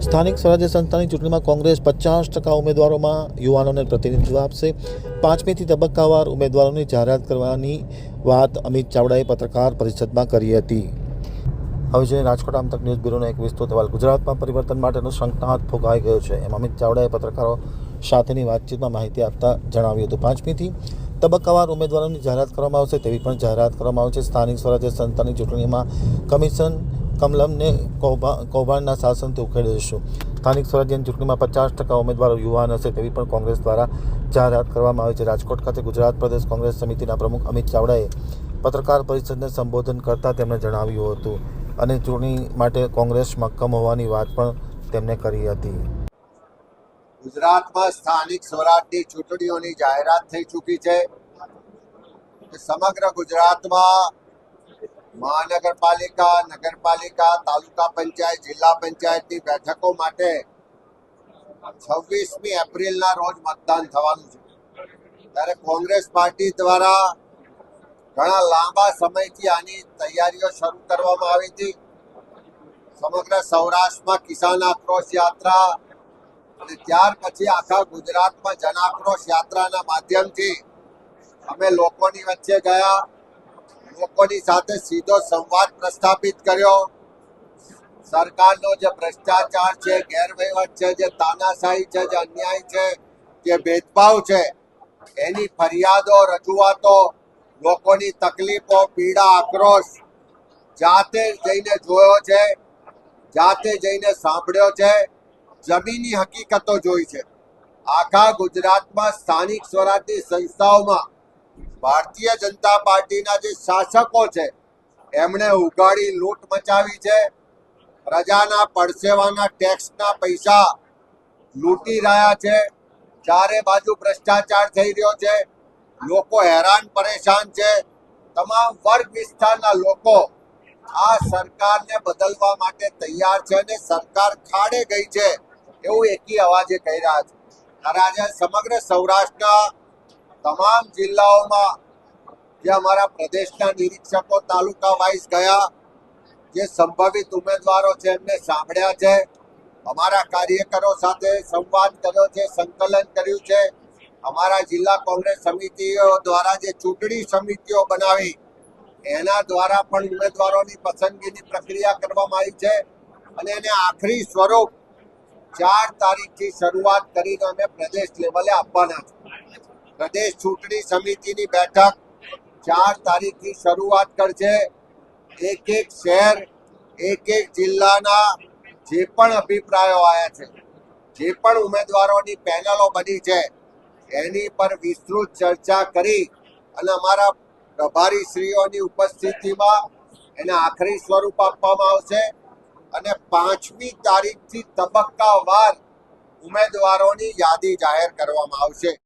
સ્થાનિક સ્વરાજ્ય સંસ્થાની ચૂંટણીમાં કોંગ્રેસ 50% ઉમેદવારોમાં યુવાનોને પ્રતિનિધિત્વ આપશે। 5મીથી તબક્કાવાર ઉમેદવારોની જાહેરાત કરવાની વાત અમિત ચાવડાએ પત્રકાર પરિષદમાં કરી હતી। હવે જે રાજકોટ આમતક ન્યૂઝ બ્યુરોનો એક વિસ્તૃત અહેવાલ। ગુજરાતમાં પરિવર્તન માટેનો શંખનાદ ફૂંકાઈ ગયો છે, એમ અમિત ચાવડાએ પત્રકારો સાથેની વાતચીતમાં માહિતી આપતા જણાવ્યું હતું। 5મીથી તબક્કાવાર ઉમેદવારોની જાહેરાત કરવામાં આવશે તેવી પણ જાહેરાત કરવામાં આવશે। સ્થાનિક સ્વરાજ્ય સંસ્થાની ચૂંટણીમાં કમિશન કમલમને કૌભાંડના શાસનથી ઉકેલીશું। સ્થાનિક સ્વરાજ્યની ચૂંટણીમાં 50% ઉમેદવારો યુવાન હશે તેવી પણ કોંગ્રેસ દ્વારા જાહેરાત કરવામાં આવી છે। રાજકોટ ખાતે ગુજરાત પ્રદેશ કોંગ્રેસ સમિતિના પ્રમુખ અમિત ચાવડાએ પત્રકાર પરિષદને સંબોધન કરતા તેમણે જણાવ્યું હતું અને ચૂંટણી માટે કોંગ્રેસ મક્કમ હોવાની વાત પણ તેમણે કરી હતી। ગુજરાતમાં સ્થાનિક સ્વરાજની ચૂંટણીઓની જાહેરાત થઈ ચૂકી છે। સમગ્ર ગુજરાતમાં મહાનગરપાલિકા, નગરપાલિકા, તાલુકા પંચાયત, જિલ્લા પંચાયતની બેઠકો માટે 26મી એપ્રિલના રોજ મતદાન થવાનું છે। ત્યારે કોંગ્રેસ પાર્ટી દ્વારા ઘણા લાંબા સમયથી આની તૈયારીઓ શરૂ કરવામાં આવી હતી। સમગ્ર સૌરાષ્ટ્રમાં કિસાન આક્રોશ યાત્રા અને ત્યાર પછી આખા ગુજરાતમાં જન આક્રોશ યાત્રાના માધ્યમથી અમે લોકોની વચ્ચે ગયા, લોકોની સાથે સીધો સંવાદ પ્રસ્થાપિત કર્યો। સરકારનો જે ભ્રષ્ટાચાર છે, ગેરવહીવટ છે, જે તાનાશાહી છે, જે અન્યાય છે, જે ભેદભાવ છે, એની ફરિયાદો, રજૂઆતો, લોકોની તકલીફો, પીડા, આક્રોશ જાતે જઈને જોયો છે, જાતે જઈને સાંભળ્યો છે, જમીની હકીકતો જોઈ છે। આખા ગુજરાતમાં સ્થાનિક સ્વરાજની સંસ્થાઓમાં ભારતીય જનતા પાર્ટીના જે શાસકો છે એમણે ઉઘાડી લૂંટ મચાવી છે। પ્રજાના પડસેવાના ટેક્સના પૈસા લૂંટી રહ્યા છે। ચારે બાજુ ભ્રષ્ટાચાર થઈ રહ્યો છે, લોકો હેરાન પરેશાન છે। તમામ વર્ગ વિસ્તારના લોકો આ સરકારને બદલવા માટે તૈયાર છે અને સરકાર ખાડે ગઈ છે એવું એકી અવાજે કહી રહ્યા છે। ત્યારે આજે સમગ્ર સૌરાષ્ટ્રના તમામ જિલ્લાઓમાં જે અમારા પ્રદેશના નિરીક્ષકો તાલુકા વાઇઝ ગયા, જે સંભવિત ઉમેદવારો છે એમને સાંભળ્યા છે, અમારા કાર્યકરો સાથે સંવાદ કર્યો છે, સંકલન કર્યું છે। અમારા જિલ્લા કોંગ્રેસ સમિતિઓ દ્વારા જે ચૂંટણી સમિતિઓ બનાવી એના દ્વારા પણ ઉમેદવારોની પસંદગીની પ્રક્રિયા કરવામાં આવી છે અને એને આખરી સ્વરૂપ 4 તારીખથી શરૂઆત કરીને અમે પ્રદેશ લેવલે આપવાના છે। પ્રદેશ ચૂંટણી સમિતિની બેઠક 4 તારીખથી શરૂઆત કરશે। એક શહેર, એક જિલ્લાના જે પણ અભિપ્રાયો આવ્યા છે, જે પણ ઉમેદવારોની પેનલો બની છે એની પર વિસ્તૃત ચર્ચા કરી અને અમારા પ્રભારીશ્રીઓની ઉપસ્થિતિમાં એને આખરી સ્વરૂપ આપવામાં આવશે અને 5મી તારીખથી તબક્કાવાર ઉમેદવારોની યાદી જાહેર કરવામાં આવશે।